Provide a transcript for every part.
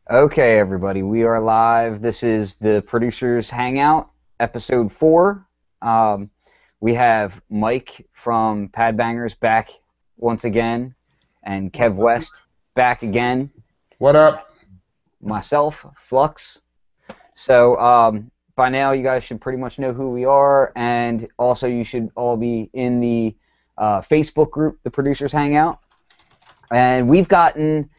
Okay, everybody, we are live. This is the Producers Hangout, episode 4. Um, we have Mike from Pad Bangers back once again, and Kev West back again. What up? Myself, Flux. So by now, you guys should pretty much know who we are, and also you should all be in the Facebook group, the Producers Hangout. And we've gotten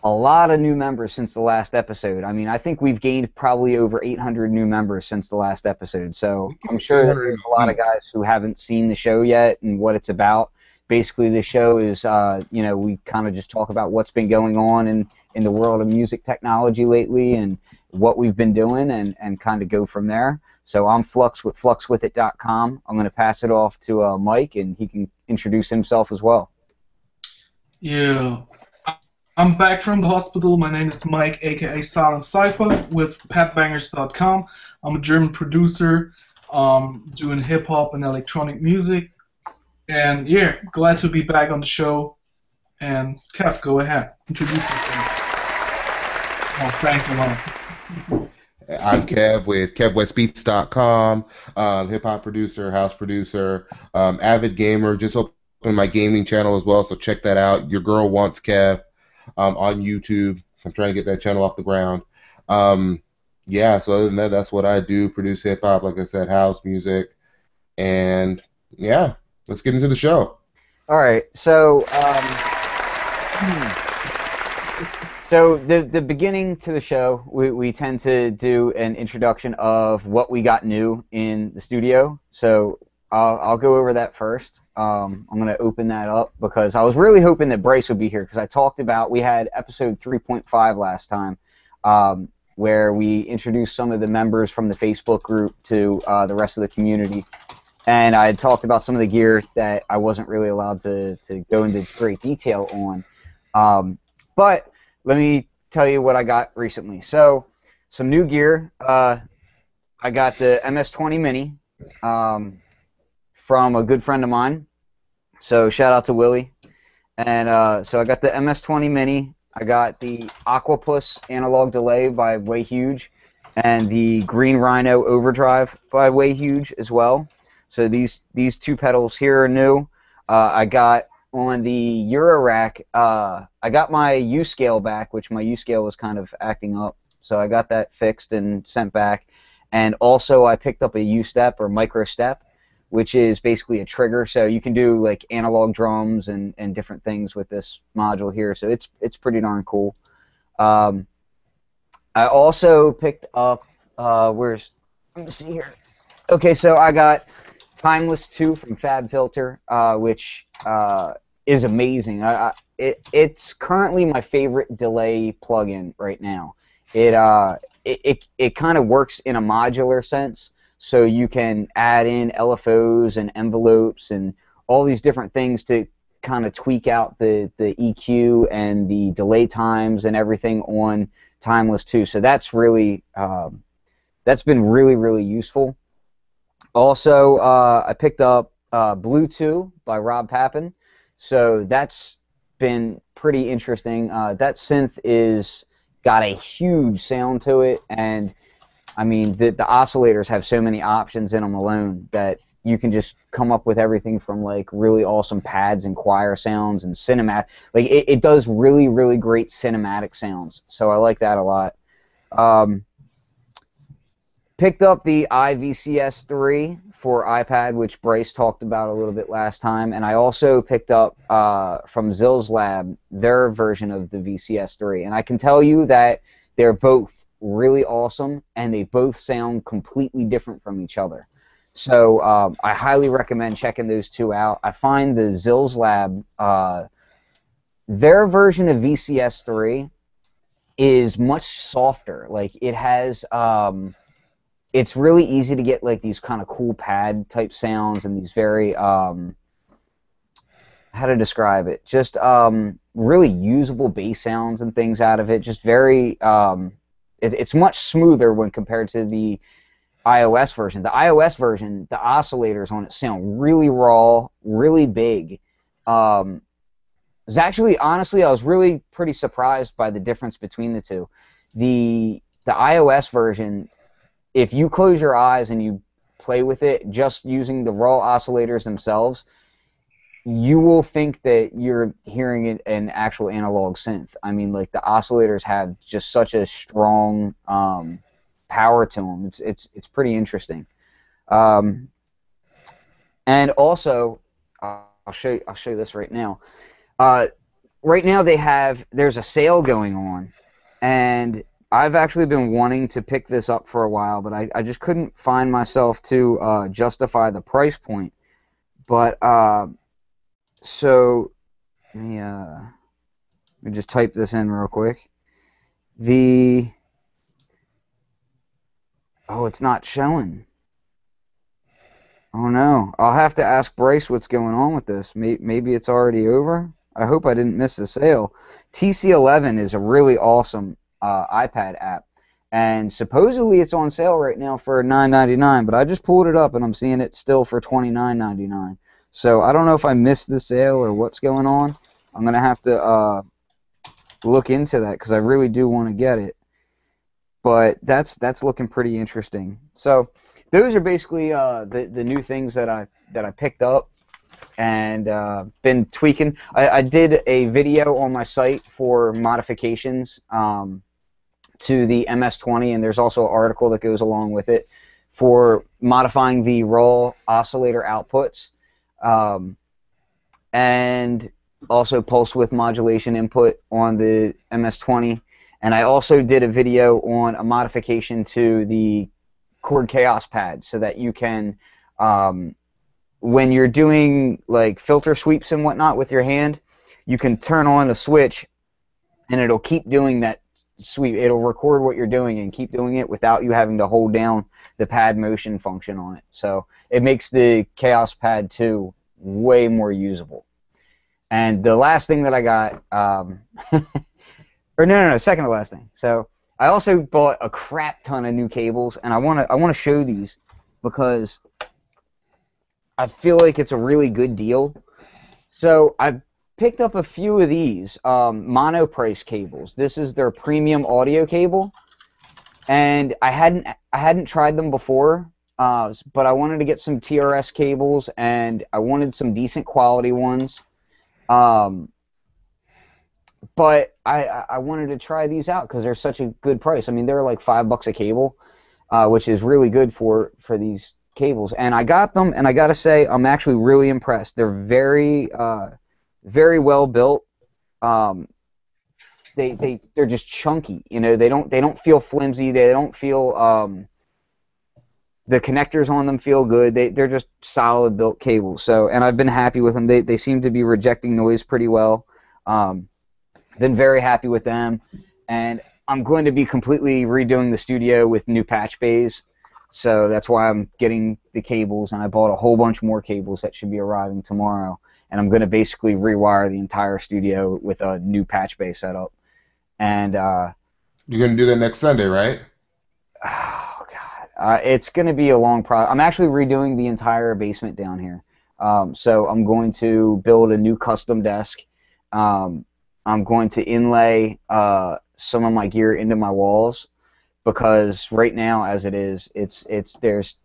a lot of new members since the last episode. I mean, I think we've gained probably over 800 new members since the last episode. So I'm sure that 800 there's in a a lot of week. guys who haven't seen the show yet and what it's about. Basically, the show is, we kind of just talk about what's been going on in the world of music technology lately and what we've been doing and kind of go from there. So I'm Flux with fluxwithit.com. I'm going to pass it off to Mike, and he can introduce himself as well. Yeah, I'm back from the hospital. My name is Mike, aka Silent Cypher, with PatBangers.com. I'm a German producer, doing hip hop and electronic music. And yeah, glad to be back on the show. And Kev, go ahead, introduce yourself. Oh, thank you, man. I'm Kev with KevWestBeats.com, hip hop producer, house producer, avid gamer. Just opened my gaming channel as well, so check that out. Your Girl Wants Kev on YouTube. I'm trying to get that channel off the ground. Yeah, so other than that, that's what I do. Produce hip hop, like I said, house music, and yeah, let's get into the show. All right, so so the beginning to the show, we tend to do an introduction of what we got new in the studio. So I'll go over that first. I'm going to open that up because I was really hoping that Bryce would be here because I talked about, we had episode 3.5 last time, where we introduced some of the members from the Facebook group to the rest of the community. And I had talked about some of the gear that I wasn't really allowed to go into great detail on. But let me tell you what I got recently. So, some new gear. I got the MS-20 Mini from a good friend of mine. So, shout out to Willie. And so I got the MS-20 Mini. I got the Aquapus analog delay by Way Huge, and the Green Rhino Overdrive by Way Huge as well. So these two pedals here are new. I got on the Eurorack, I got my U-scale back, which my U-scale was kind of acting up. So I got that fixed and sent back. And also I picked up a U-step or micro step, which is basically a trigger. So you can do like analog drums and different things with this module here. So it's pretty darn cool. I also picked up, let me see here. Okay, so I got Timeless 2 from FabFilter, which is amazing. It's currently my favorite delay plugin right now. It kind of works in a modular sense, so you can add in LFOs and envelopes and all these different things to kind of tweak out the EQ and the delay times and everything on Timeless 2. So that's really that's been really useful. Also, I picked up Blue 2 by Rob Pappin, so that's been pretty interesting. That synth is got a huge sound to it, and I mean the oscillators have so many options in them alone that you can just come up with everything from like really awesome pads and choir sounds and cinematic. Like it does really great cinematic sounds, so I like that a lot. Picked up the iVCS3 for iPad, which Bryce talked about a little bit last time, and I also picked up from Zill's Lab their version of the VCS3, and I can tell you that they're both really awesome, and they both sound completely different from each other. So I highly recommend checking those two out. I find the Zill's Lab, their version of VCS3 is much softer. Like it has... it's really easy to get like these kind of cool pad type sounds and these very how to describe it, just really usable bass sounds and things out of it. Just very it's much smoother when compared to the iOS version. The iOS version, the oscillators on it sound really raw, really big, was actually, honestly, I was really pretty surprised by the difference between the two. The iOS version, if you close your eyes and you play with it just using the raw oscillators themselves, you will think that you're hearing an actual analog synth. I mean, like the oscillators have just such a strong power to them. It's pretty interesting. Um, and also, I'll show you this right now. Right now there's a sale going on, and I've actually been wanting to pick this up for a while, but I just couldn't find myself to justify the price point. But so let me just type this in real quick. It's not showing. Oh no, I'll have to ask Bryce what's going on with this. Maybe it's already over. I hope I didn't miss the sale. TC11 is a really awesome iPad app, and supposedly it's on sale right now for $9.99. But I just pulled it up and I'm seeing it still for $29.99. So I don't know if I missed the sale or what's going on. I'm gonna have to look into that because I really do want to get it. But that's looking pretty interesting. So those are basically the new things that I picked up and been tweaking. I did a video on my site for modifications to the MS-20, and there's also an article that goes along with it for modifying the raw oscillator outputs, and also pulse width modulation input on the MS-20. And I also did a video on a modification to the chord chaos pad so that you can, when you're doing like filter sweeps and whatnot with your hand, you can turn on a switch and it'll keep doing that sweep. It'll record what you're doing and keep doing it without you having to hold down the pad motion function on it. So it makes the Chaos Pad 2 way more usable. And the last thing that I got, or no, second to last thing. So I also bought a crap ton of new cables, and I want to show these because I feel like it's a really good deal. So I picked up a few of these Monoprice cables. This is their premium audio cable, and I hadn't tried them before, but I wanted to get some TRS cables, and I wanted some decent quality ones. But I wanted to try these out because they're such a good price. I mean, they're like $5 a cable, which is really good for these cables. And I got them, and I gotta say, I'm actually really impressed. They're very very well built. They're just chunky. You know, they don't feel flimsy. They don't feel the connectors on them feel good. They're just solid built cables. So, and I've been happy with them. They seem to be rejecting noise pretty well. Been very happy with them, and I'm going to be completely redoing the studio with new patch bays, so that's why I'm getting the cables, and I bought a whole bunch more cables that should be arriving tomorrow, and I'm going to basically rewire the entire studio with a new patch bay setup. And you're going to do that next Sunday, right? Oh God, it's going to be a long process. I'm actually redoing the entire basement down here, so I'm going to build a new custom desk. I'm going to inlay some of my gear into my walls because right now, as it is, there's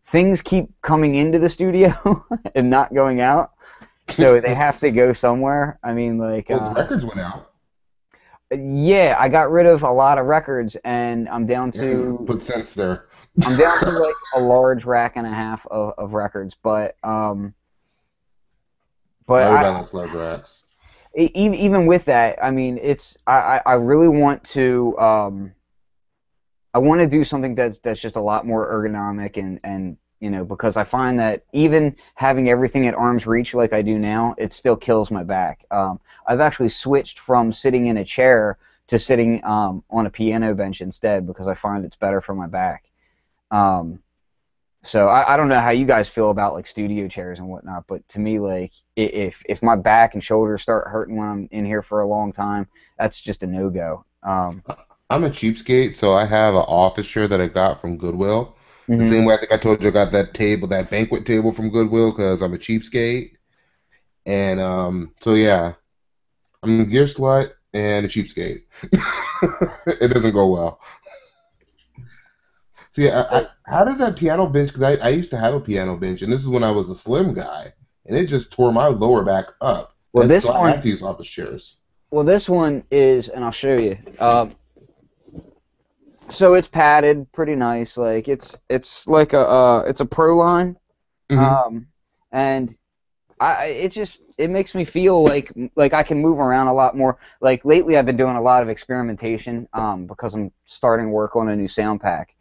things keep coming into the studio and not going out, so they have to go somewhere. I mean, like the records went out. Yeah, I got rid of a lot of records, and I'm down to put sense there. I'm down to like a large rack and a half of records, but Large racks. Even with that, I mean, I really want to I want to do something that's just a lot more ergonomic and you know, because I find that even having everything at arm's reach like I do now, it still kills my back. I've actually switched from sitting in a chair to sitting on a piano bench instead because I find it's better for my back. So I don't know how you guys feel about like studio chairs and whatnot, but to me, like if my back and shoulders start hurting when I'm in here for a long time, that's just a no-go. I'm a cheapskate, so I have an office chair that I got from Goodwill. Mm-hmm. The same way I think I told you I got that banquet table from Goodwill because I'm a cheapskate. And so yeah, I'm a gear slut and a cheapskate. It doesn't go well. See, how does that piano bench? Because I used to have a piano bench, and this is when I was a slim guy, and it just tore my lower back up. Well, this So I have one, to use office chairs. well, this one is, and I'll show you. So it's padded, pretty nice. Like it's like it's a Pro line, Hmm. and it makes me feel like I can move around a lot more. Like lately, I've been doing a lot of experimentation because I'm starting work on a new sound pack.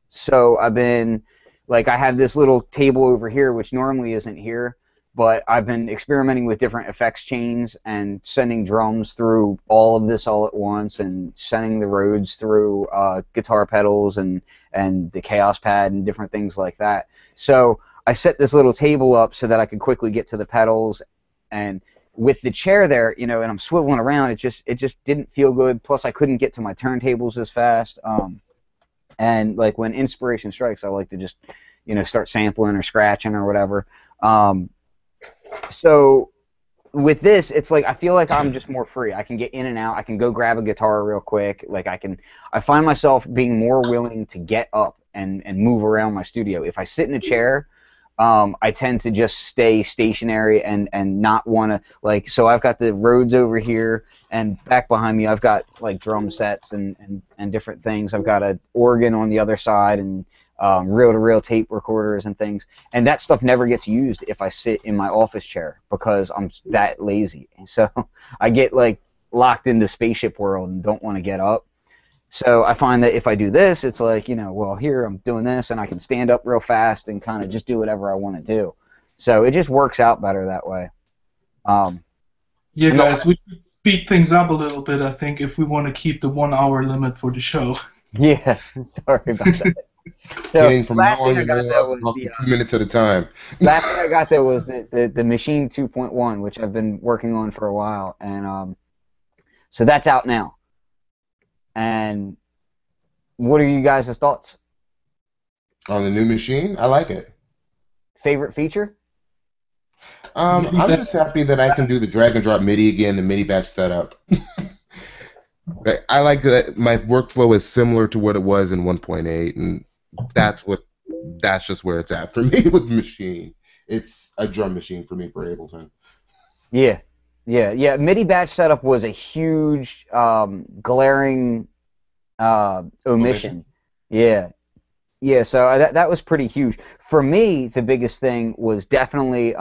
So I've been like I have this little table over here, which normally isn't here, but I've been experimenting with different effects chains and sending drums through all of this all at once, and sending the Rhodes through guitar pedals and the Chaos Pad and different things like that. So I set this little table up so that I could quickly get to the pedals, and with the chair there, and I'm swiveling around, it just didn't feel good. Plus, I couldn't get to my turntables as fast. And like when inspiration strikes, I like to just, start sampling or scratching or whatever. So with this, it's like I feel like I'm just more free. I can get in and out. I can go grab a guitar real quick. Like I find myself being more willing to get up and move around my studio. If I sit in a chair, I tend to just stay stationary and not want to, like, so I've got the Rhodes over here, and back behind me I've got like drum sets and different things. I've got an organ on the other side, and reel-to-reel tape recorders and things, and that stuff never gets used if I sit in my office chair because I'm that lazy. And so I get like locked into spaceship world and don't want to get up. So I find that if I do this, it's like, well, here I'm doing this, and I can stand up real fast and kind of just do whatever I want to do. So it just works out better that way. Yeah, guys, we should speed things up a little bit, I think, if we want to keep the 1 hour limit for the show. Yeah, sorry about that. So Kidding, from now last thing on, I you're got only there allowed was to talk the for 2 minutes at a time. last thing I got there was the Maschine 2.1, which I've been working on for a while, and so that's out now. And what are you guys' thoughts? On the new machine, I like it. Favorite feature? I'm just happy that I can do the drag and drop MIDI again, the MIDI batch setup. I like that my workflow is similar to what it was in 1.8, and that's just where it's at for me with the machine. It's a drum machine for me for Ableton. Yeah. MIDI batch setup was a huge, glaring omission. Yeah. So that was pretty huge. For me, the biggest thing was definitely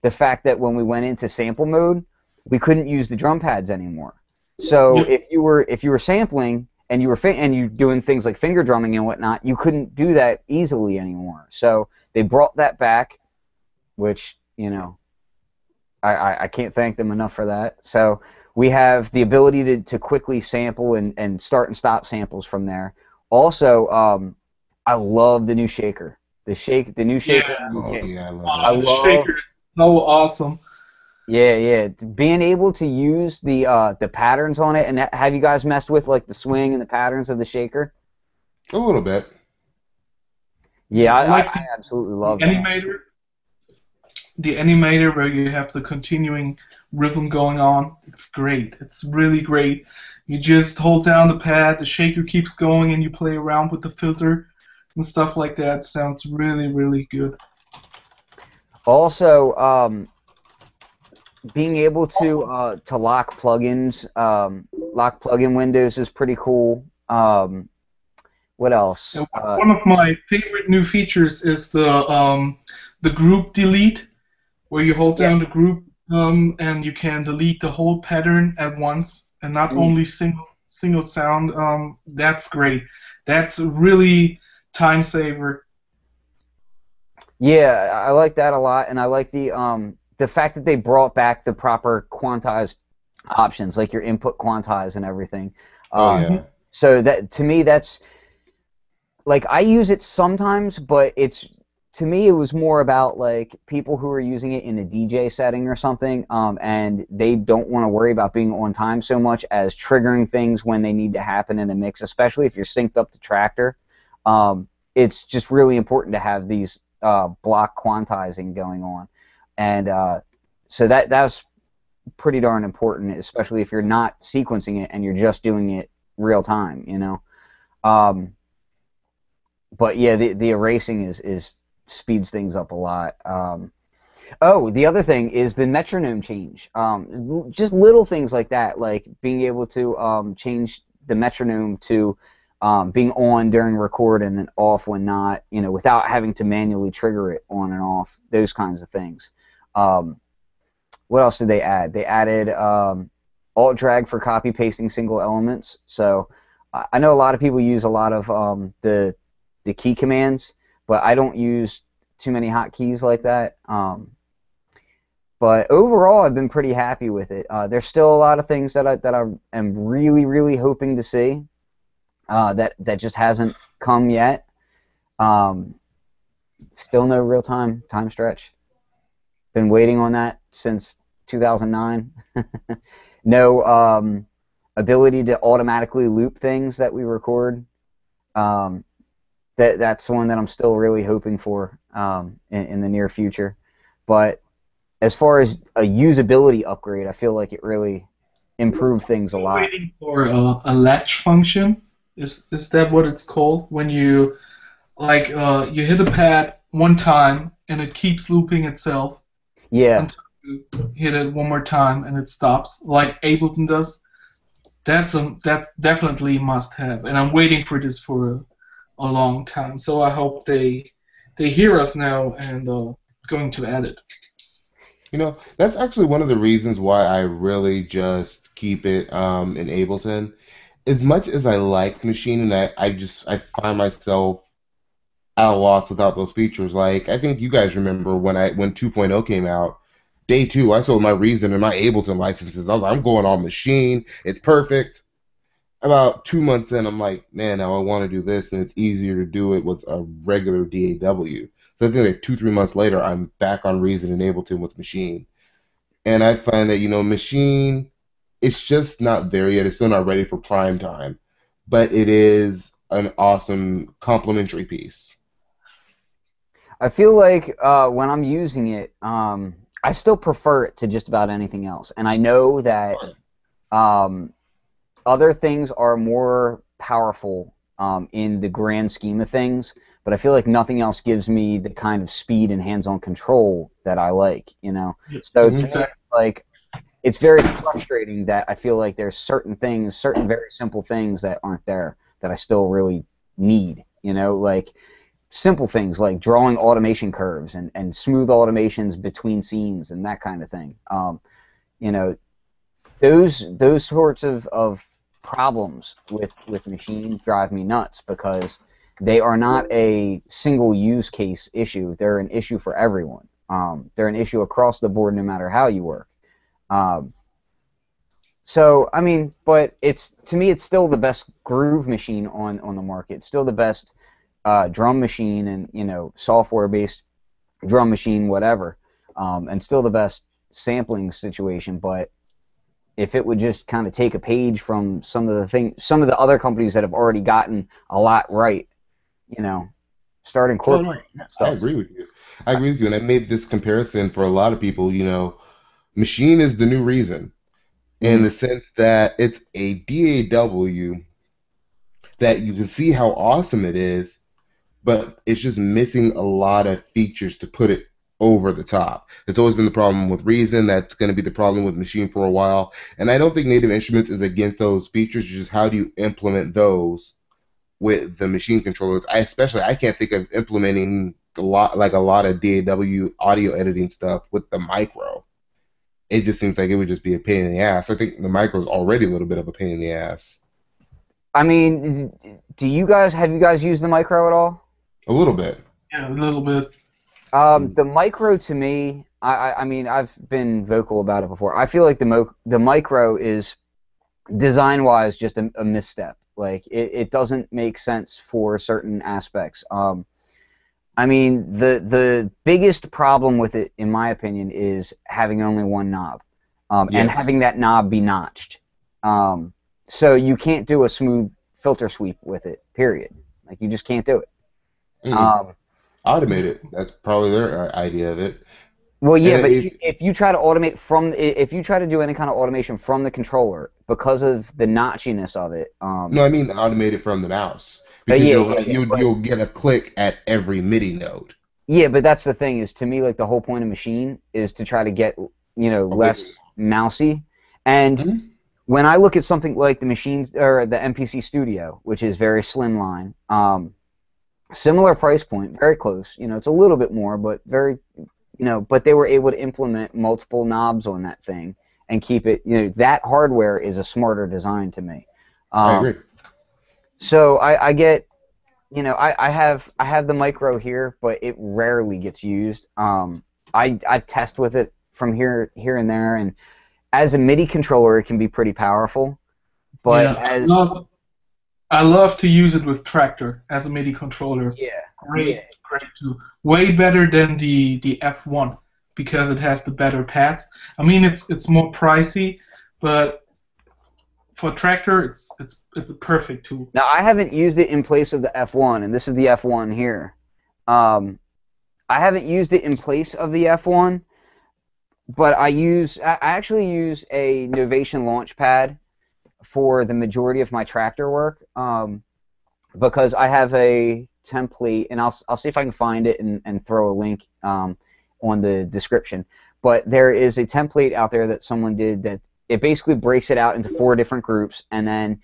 the fact that when we went into sample mode, we couldn't use the drum pads anymore. So if you were sampling and you're doing things like finger drumming and whatnot, you couldn't do that easily anymore. So they brought that back, which I can't thank them enough for that. So we have the ability to quickly sample and start and stop samples from there. Also, I love the new shaker. The new shaker. Yeah. Oh yeah, I I love The that. shaker is so awesome. Yeah. Being able to use the patterns on it, and have you guys messed with like the swing and the patterns of the shaker? A little bit. Yeah, I I absolutely love the that. animator. The animator where you have the continuing rhythm going on. It's great. It's really great. You just hold down the pad, the shaker keeps going, and you play around with the filter and stuff like that. Sounds really, really good. Also, being able to lock plugins, lock plugin windows is pretty cool. What else? And one of my favorite new features is the group delete, where you hold down the group and you can delete the whole pattern at once and not only single sound. That's great. That's really time saver. Yeah, I like that a lot, and I like the fact that they brought back the proper quantized options, like your input quantize and everything. Oh yeah. So that to me, that's like I use it sometimes, but to me it was more about like people who are using it in a DJ setting or something, and they don't want to worry about being on time so much as triggering things when they need to happen in a mix, especially if you're synced up to Tractor. It's just really important to have these block quantizing going on, and So that's pretty darn important, especially if you're not sequencing it and you're just doing it real time, you know. But yeah, the erasing is speeds things up a lot. Oh, the other thing is the metronome change. Just little things like that, like being able to change the metronome to being on during record and then off when not, you know, without having to manually trigger it on and off, those kinds of things. What else did they add? They added alt drag for copy pasting single elements. So I know a lot of people use a lot of the key commands, but I don't use too many hotkeys like that. But overall, I've been pretty happy with it. There's still a lot of things that I am really, really hoping to see that just hasn't come yet. Still no real-time time stretch. Been waiting on that since 2009. No ability to automatically loop things that we record. That's one that I'm still really hoping for in the near future. But as far as a usability upgrade, I feel like it really improved things a lot. Waiting for a latch function. Is that what it's called? When you you hit a pad one time and it keeps looping itself. Yeah. Until you hit it one more time and it stops, like Ableton does. That's definitely a must-have, and I'm waiting for this for a long time. So I hope they hear us now and going to add it. You know, that's actually one of the reasons why I really just keep it in Ableton. As much as I like Machine, and I find myself at a loss without those features. Like I think you guys remember when 2.0 came out, day two, I sold my Reason and my Ableton licenses. I was like, I'm going on Machine. It's perfect. About 2 months in, I'm like, man, now I want to do this, and it's easier to do it with a regular DAW. So I think like 2, 3 months later, I'm back on Reason and Ableton with Machine. And I find that, Machine, it's just not there yet. It's still not ready for prime time. But it is an awesome complementary piece. I feel like when I'm using it, I still prefer it to just about anything else. And I know that other things are more powerful in the grand scheme of things, but I feel like nothing else gives me the kind of speed and hands-on control that I like, you know? So to me, like, it's very frustrating that I feel like there's certain things, certain very simple things that aren't there that I still really need, you know? Like, simple things like drawing automation curves and smooth automations between scenes and that kind of thing. You know, those sorts of problems with Machine drive me nuts because they are not a single use case issue. They're an issue for everyone. They're an issue across the board no matter how you work. So I mean, but to me it's still the best groove machine on the market. It's still the best drum machine and, you know, software-based drum machine, whatever, and still the best sampling situation. But if it would just kind of take a page from some of the other companies that have already gotten a lot right, you know, start incorporating that stuff. I agree with you. I agree with you, and I made this comparison for a lot of people. You know, Machine is the new Reason in the sense that it's a DAW that you can see how awesome it is, but it's just missing a lot of features to put it over the top. It's always been the problem with Reason. That's going to be the problem with Machine for a while. And I don't think Native Instruments is against those features. It's just how do you implement those with the Machine controllers? I can't think of implementing a lot of DAW audio editing stuff with the micro. It just seems like it would just be a pain in the ass. I think the micro is already a little bit of a pain in the ass. I mean, have you guys used the micro at all? A little bit. Yeah, a little bit. The micro to me, I mean, I've been vocal about it before. I feel like the micro is design-wise just a misstep. Like it doesn't make sense for certain aspects. I mean, the biggest problem with it, in my opinion, is having only one knob, and having that knob be notched. So you can't do a smooth filter sweep with it. Period. Like you just can't do it. Automate it. That's probably their idea of it. Well, yeah, And but if you try to automate if you try to do any kind of automation from the controller, because of the notchiness of it, no, I mean automated from the mouse because yeah, you're yeah, right. yeah, You'll get a click at every MIDI node. yeah, but that's the thing is to me like the whole point of Machine is to try to get Okay. less mousy, and Mhm. when I look at something like the machines or the MPC Studio, which is very slimline, similar price point, very close. It's a little bit more, but very, but they were able to implement multiple knobs on that thing and keep it. That hardware is a smarter design to me. I agree. So I get, I have the micro here, but it rarely gets used. I test with it from here and there, and as a MIDI controller, it can be pretty powerful. But Yeah, as I love to use it with Tractor as a MIDI controller. yeah, yeah, Great, great too. Way better than the F1 because it has the better pads. I mean, it's more pricey, but for Tractor, it's a perfect tool. now I haven't used it in place of the F1, and this is the F1 here. Um, I haven't used it in place of the F1, but I actually use a Novation Launchpad for the majority of my tractor work, because I have a template, and I'll see if I can find it and throw a link on the description. But there is a template out there that someone did that it basically breaks it out into 4 different groups, and then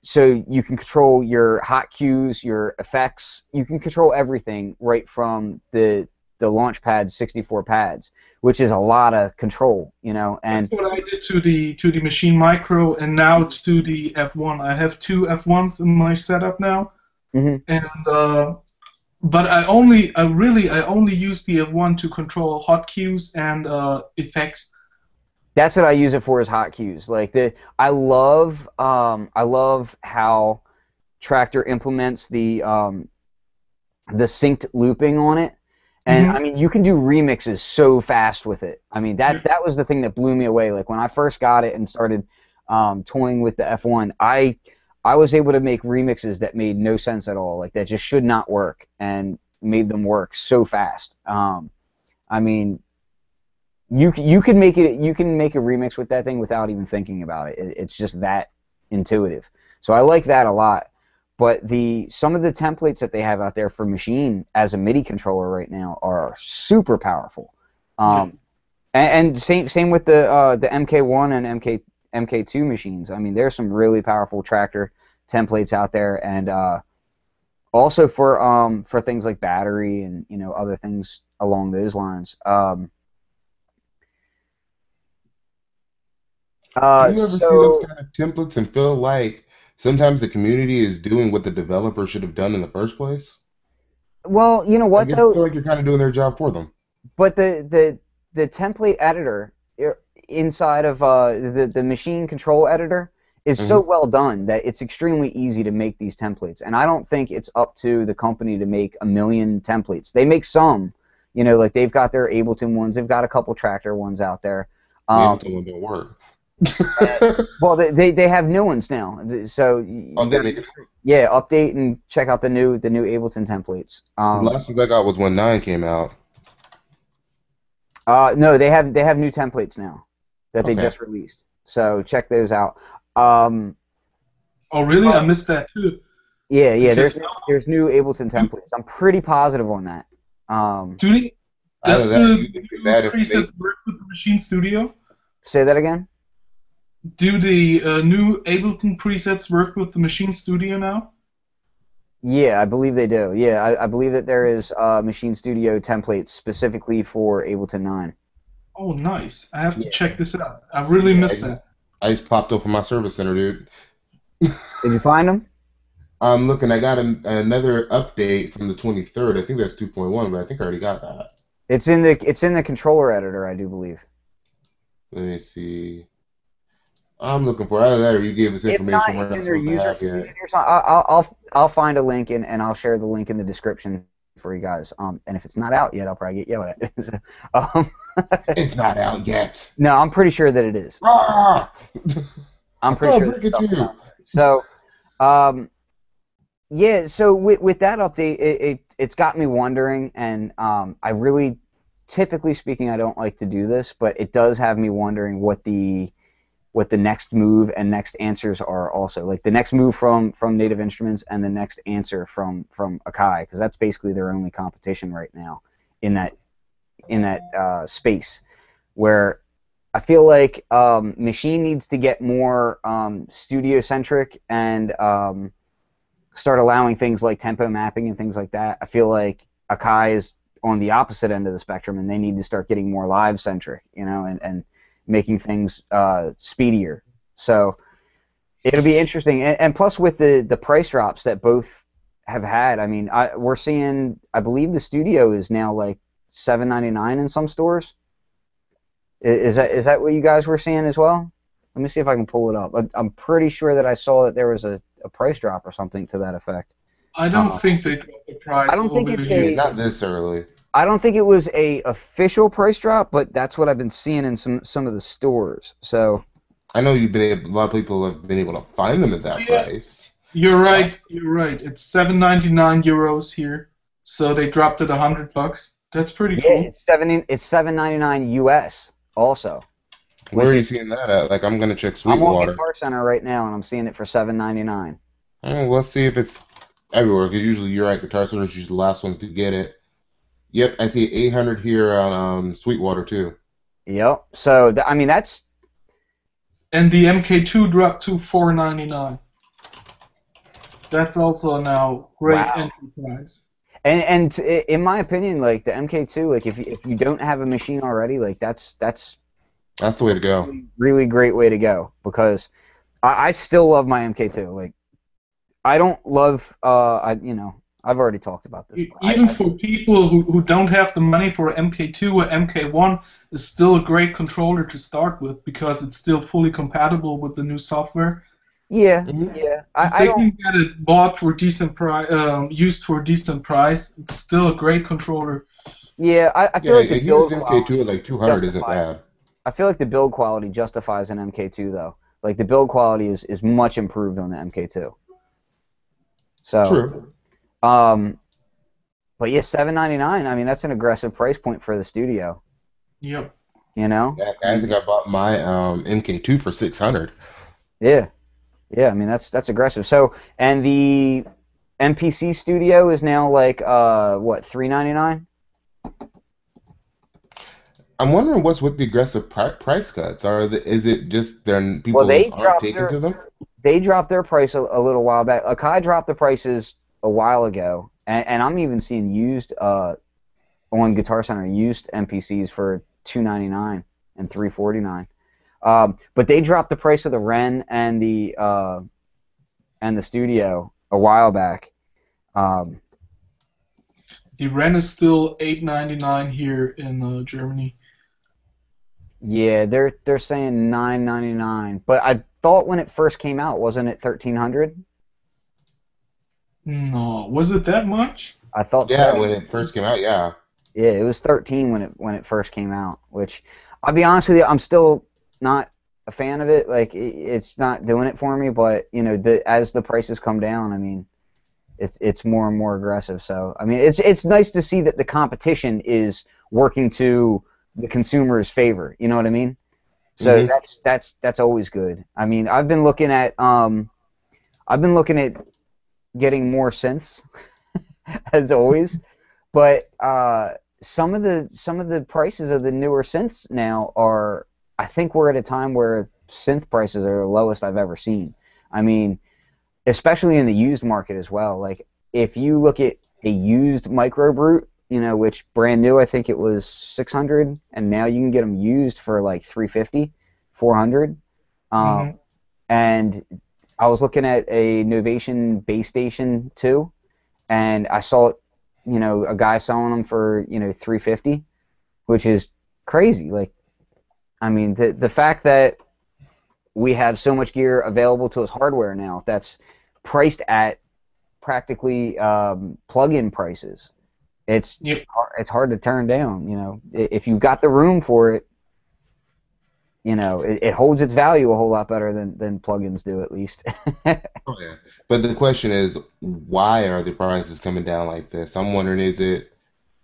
so you can control your hot cues, your effects, you can control everything right from the Launchpad 64 pads, which is a lot of control, and That's what I did to the Machine Micro, and now to the F1. I have 2 F1s in my setup now, mhm. and but I only use the F1 to control hot cues and effects. That's what I use it for is hot cues. Like I love how Tractor implements the synced looping on it. And I Hmm. mean, you can do remixes so fast with it. I mean, that was the thing that blew me away. Like when I first got it and started toying with the F1, I was able to make remixes that made no sense at all. Like that just should not work, and made them work so fast. I mean, you can make it. You can make a remix with that thing without even thinking about it. It's just that intuitive. So I like that a lot. But some of the templates that they have out there for Machine as a MIDI controller right now are super powerful. Yeah. And same with the MK1 and MK2 machines. I mean, there's some really powerful Tractor templates out there, and also for things like battery and other things along those lines. Do you ever see those So kind of templates and feel like sometimes the community is doing what the developer should have done in the first place? well, you know Like what I though? feel like you're kind of doing their job for them. But the template editor inside of the machine control editor is so Hmm. well done that it's extremely easy to make these templates. And I don't think it's up to the company to make a million templates. They make some, like they've got their Ableton ones, they've got a couple Tractor ones out there. The Um, Ableton one don't work. well, they have new ones now, so Oh, you they got make to it. update and check out the new Ableton templates. The last ones I got was when 9 came out. No, they have new templates now that they Okay. just released. So check those out. Um, Oh, really? I uh, missed that too. yeah, Because there's new Ableton do, templates. I'm pretty positive on that. Um, do the, Either does that or the you think it'd be new bad if they. presets work with the Machine Studio? Say that again. Do the new Ableton presets work with the Machine Studio now? Yeah, I believe they do. Yeah, I believe that there is Machine Studio templates specifically for Ableton 9. Oh, nice. I have to Yeah. check this out. I really Yeah, missed that. I just popped up from my service center, dude. Did you find them? I'm looking. I got another update from the 23rd. I think that's 2.1, but I think I already got that. It's in the controller editor, I do believe. Let me see. I'm looking for either that or you gave us If not, information we're it's not in their supposed to user have community yet. or something. I'll find a link and I'll share the link in the description for you guys. And if it's not out yet, I'll probably get yelled at. So, It's not out yet. no, I'm pretty sure that it is. Ah! I'm I pretty thought sure that brick at stuff is you. out there. So, um, yeah. So with that update, it's got me wondering, and I really typically speaking, I don't like to do this, but it does have me wondering what the next move and next answers are also. Like the next move from Native Instruments and the next answer from Akai, because that's basically their only competition right now in that space, where I feel like Maschine needs to get more studio-centric and start allowing things like tempo mapping and things like that. I feel like Akai is on the opposite end of the spectrum, and they need to start getting more live-centric, and making things speedier. So it'll be interesting. And plus with the price drops that both have had, I mean, we're seeing, I believe the studio is now like $7.99 in some stores. Is that what you guys were seeing as well? Let me see if I can pull it up. I'm pretty sure that I saw that there was a price drop or something to that effect. I don't think they dropped the price. I don't think it's Yeah, not this early. I don't think it was a official price drop, but that's what I've been seeing in some of the stores. So I know a lot of people have been able to find them at that price. You're right. You're right. It's 7.99 euros here, so they dropped it $100. That's pretty cool. It's $7.99 US also. Where are you seeing that at? Like, I'm gonna check I'm on Sweetwater. Guitar Center right now, and I'm seeing it for $7.99. Let's see if it's everywhere, because usually you're right. Guitar Center is usually the last ones to get it. Yep, I see 800 here on Sweetwater too. Yep. So I mean that's. And the MK2 dropped to $4.99. That's also now great entry price. And in my opinion, like the MK2, like if you don't have a Maschine already, like that's the way to go. Really great way to go, because I still love my MK2. Like I don't love I've already talked about this. Even for people who don't have the money for MK2 or MK1, is still a great controller to start with, because it's still fully compatible with the new software. Yeah, I can get it bought for decent price, used for decent price. It's still a great controller. Yeah, I feel like the build MK2 at like 200 isn't bad. I feel like the build quality justifies an MK2 though. Like the build quality is much improved on the MK2. So. True. But yeah, $7.99. I mean, that's an aggressive price point for the studio. Yep. You know. Yeah, I think I bought my MK2 for $600. Yeah. I mean, that's aggressive. So, and the MPC studio is now like what, $3.99? I'm wondering what's with the aggressive price cuts. Is it just people aren't taking to them? They dropped their price a little while back. Akai dropped the prices a while ago, and I'm even seeing used on Guitar Center used MPCs for $2.99 and $3.49. But they dropped the price of the Ren and the studio a while back. The Ren is still $8.99 here in Germany. Yeah, they're saying $9.99, but I thought when it first came out, wasn't it $1,300? No, was it that much? I thought so. Yeah, when it first came out, yeah. Yeah, it was 13 when it first came out. Which, I'll be honest with you, I'm still not a fan of it. Like it's not doing it for me. But as the prices come down, I mean, it's more and more aggressive. So I mean, it's nice to see that the competition is working to the consumer's favor. You know what I mean? So that's always good. I mean, I've been looking at getting more synths, as always, but some of the prices of the newer synths now are, I think we're at a time where synth prices are the lowest I've ever seen. I mean, especially in the used market as well. Like if you look at a used Micro Brute, which brand new I think it was $600, and now you can get them used for like $350, $400. And I was looking at a Novation Base Station 2, and I saw a guy selling them for $350, which is crazy. Like, I mean, the fact that we have so much gear available to us hardware now that's priced at practically plug-in prices. It's hard to turn down. If you've got the room for it, it holds its value a whole lot better than plugins do, at least. Oh yeah. But the question is, why are the prices coming down like this? I'm wondering, is it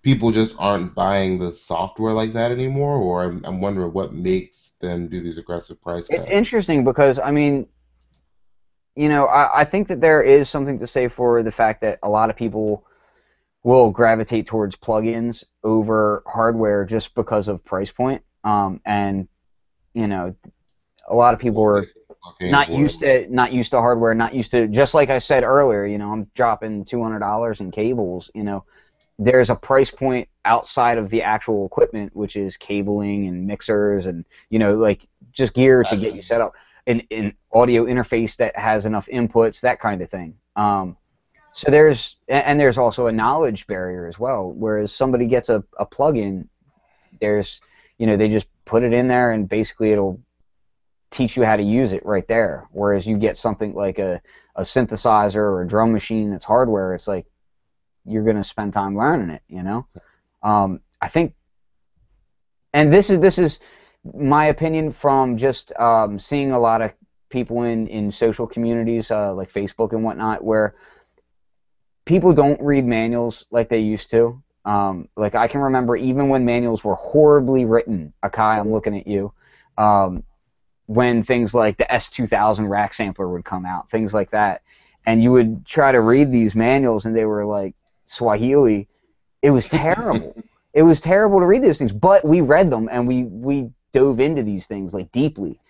people just aren't buying the software like that anymore, or I'm wondering what makes them do these aggressive price It's cuts. interesting because, I mean, I think that there is something to say for the fact that a lot of people will gravitate towards plugins over hardware just because of price point. And you know, a lot of people are Paying for it. not used to hardware, not used to, just like I said earlier. I'm dropping $200 in cables. There's a price point outside of the actual equipment, which is cabling and mixers and like just gear to get you set up, an audio interface that has enough inputs, that kind of thing. So there's also a knowledge barrier as well. Whereas somebody gets a plugin, there's they just put it in there and basically it'll teach you how to use it right there. Whereas you get something like a synthesizer or a drum machine that's hardware, it's like you're gonna spend time learning it. I think, and this is my opinion from just seeing a lot of people in social communities like Facebook and whatnot, where people don't read manuals like they used to. Like I can remember even when manuals were horribly written, Akai, I'm looking at you, when things like the S2000 rack sampler would come out, things like that, and you would try to read these manuals and they were like Swahili. It was terrible. It was terrible to read those things, but we read them and we dove into these things like deeply.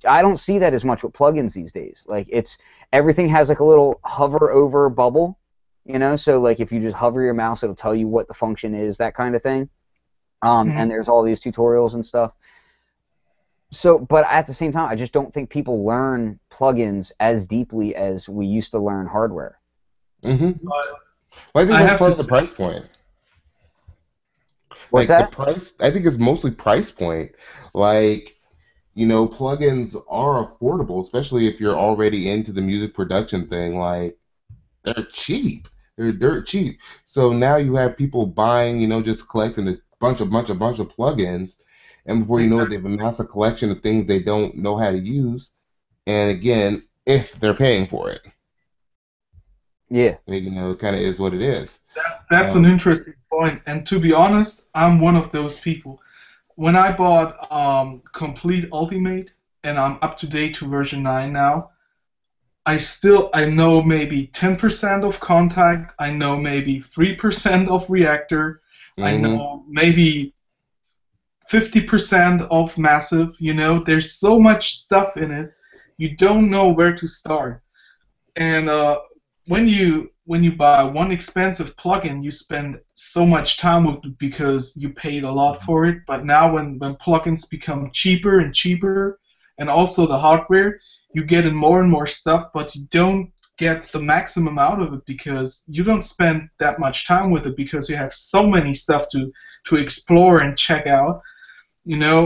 I don't see that as much with plugins these days. Like everything has like a little hover over bubble, so like if you just hover your mouse, it'll tell you what the function is, that kind of thing. And there's all these tutorials and stuff. So, but at the same time, I just don't think people learn plugins as deeply as we used to learn hardware. Mm-hmm. But Well, I think I that's have part to of the say, price point. What's Like the that? price, I think it's mostly price point. Like, plugins are affordable, especially if you're already into the music production thing. Like, they're cheap. They're dirt cheap. So now you have people buying, just collecting a bunch of plugins, and before you know it, they've amassed a collection of things they don't know how to use. And again, if they're paying for it, Yeah. it kind of is what it is. that's an Um, interesting point. And to be honest, I'm one of those people. When I bought Complete Ultimate, and I'm up to date to version 9 now, I know maybe 10% of Contact, I know maybe 3% of Reactor, I mhm. know maybe 50% of Massive. There's so much stuff in it, you don't know where to start. And when you buy one expensive plugin, you spend so much time with it because you paid a lot for it. But now when plugins become cheaper and cheaper, and also the hardware, you get in more and more stuff, but you don't get the maximum out of it because you don't spend that much time with it because you have so many stuff to explore and check out.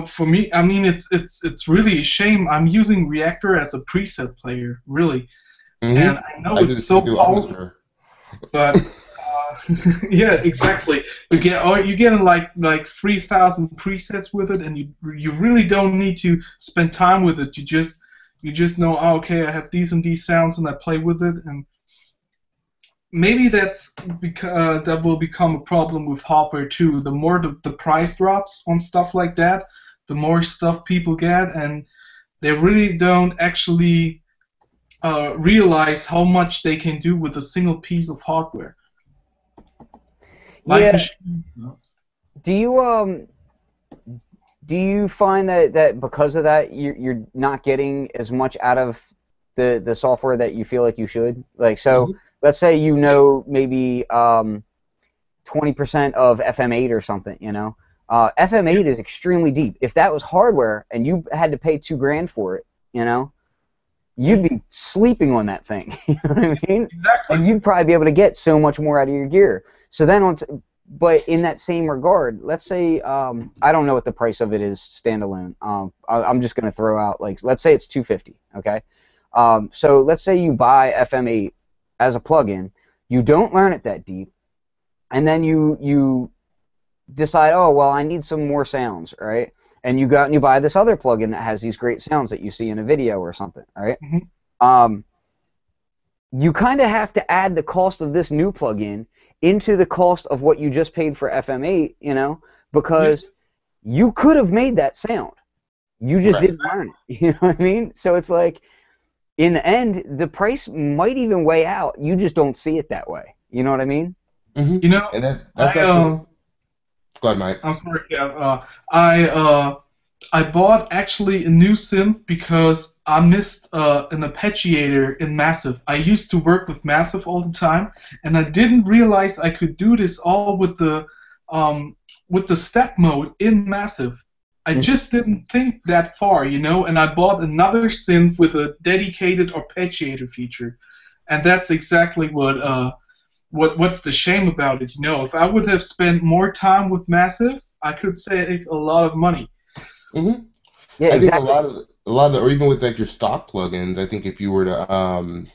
For me, I mean, it's really a shame. I'm using Reactor as a preset player, really, and Mhm. I know I did the it's same so thing with powerful, Atmosphere. but yeah, exactly. You get like 3,000 presets with it, and you really don't need to spend time with it. You just know, oh, okay, I have these and these sounds, and I play with it, and maybe that will become a problem with hardware too. The more the price drops on stuff like that, the more stuff people get, and they really don't actually realize how much they can do with a single piece of hardware. Like Yeah. machine. Do you find that because of that you're not getting as much out of the software that you feel like you should? Like, so Mhm. let's say maybe 20% of FM8 or something. FM8 is extremely deep. If that was hardware and you had to pay $2,000 for it, you'd be sleeping on that thing. You know what I mean? Exactly. And you'd probably be able to get so much more out of your gear. So then but in that same regard, let's say I don't know what the price of it is standalone. I'm just going to throw out, like, let's say it's $250. Okay. So let's say you buy FM8 as a plugin, you don't learn it that deep, and then you decide, oh well, I need some more sounds, right? And you go out and you buy this other plugin that has these great sounds that you see in a video or something, right? Mhm. Um, you kind of have to add the cost of this new plugin into the cost of what you just paid for FM8, you know, because you could have made that sound. You just Right. didn't learn it. You know what I mean? So it's like, in the end, the price might even weigh out. You just don't see it that way. You know what I mean? Hmm. You know, And that's I actually. Go ahead, Mike. I'm sorry, Kev. I bought actually a new synth because I missed an arpeggiator in Massive. I used to work with Massive all the time, and I didn't realize I could do this all with the step mode in Massive. I just didn't think that far, you know. And I bought another synth with a dedicated arpeggiator feature, and that's exactly what's the shame about it, you know. If I would have spent more time with Massive, I could save a lot of money. Hmm. Yeah, I think exactly. or even with like your stock plugins, I think if you were to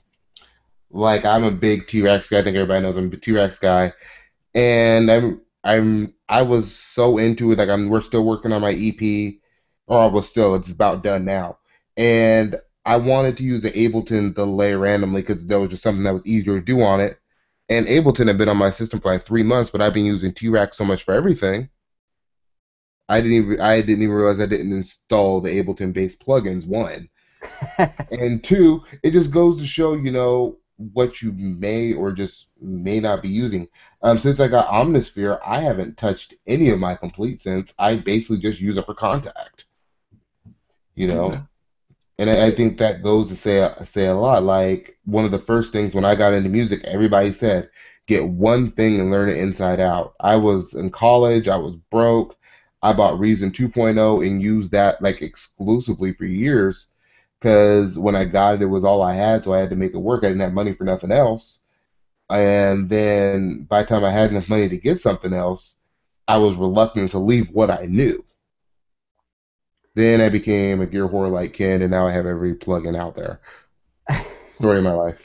like I'm a big T-Rex guy. I think everybody knows I'm a T-Rex guy, and I was so into it. Like we're still working on my EP, or I was still. It's about done now, and I wanted to use the Ableton delay randomly because that was just something that was easier to do on it. And Ableton had been on my system for like 3 months, but I've been using T-Rex so much for everything. I didn't even realize I didn't install the Ableton based plugins. One. And two, it just goes to show, what you may or just may not be using. Since I got Omnisphere, I haven't touched any of my complete synths. I basically just use it for contact, you know. Yeah. And I think that goes to say a lot. Like one of the first things when I got into music, everybody said, get one thing and learn it inside out. I was in college, I was broke. I bought Reason 2.0 and used that like exclusively for years because when I got it, it was all I had, so I had to make it work. I didn't have money for nothing else. And then by the time I had enough money to get something else, I was reluctant to leave what I knew. Then I became a gear whore like Ken, and now I have every plugin out there. Story of my life.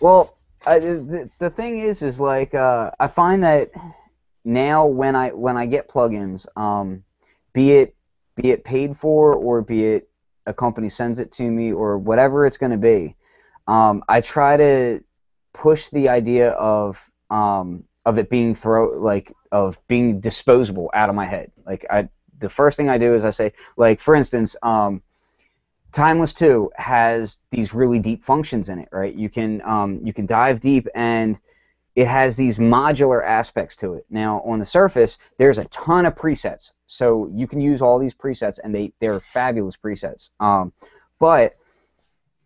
Well, the thing is like I find that now when I get plugins, be it be it paid for or be it a company sends it to me or whatever it's going to be, I try to push the idea of it being of being disposable out of my head. Like the first thing I do is I say, like, for instance, Timeless 2 has these really deep functions in it, right? You can dive deep, and it has these modular aspects to it. Now, on the surface, there's a ton of presets, so you can use all these presets, and they're fabulous presets. But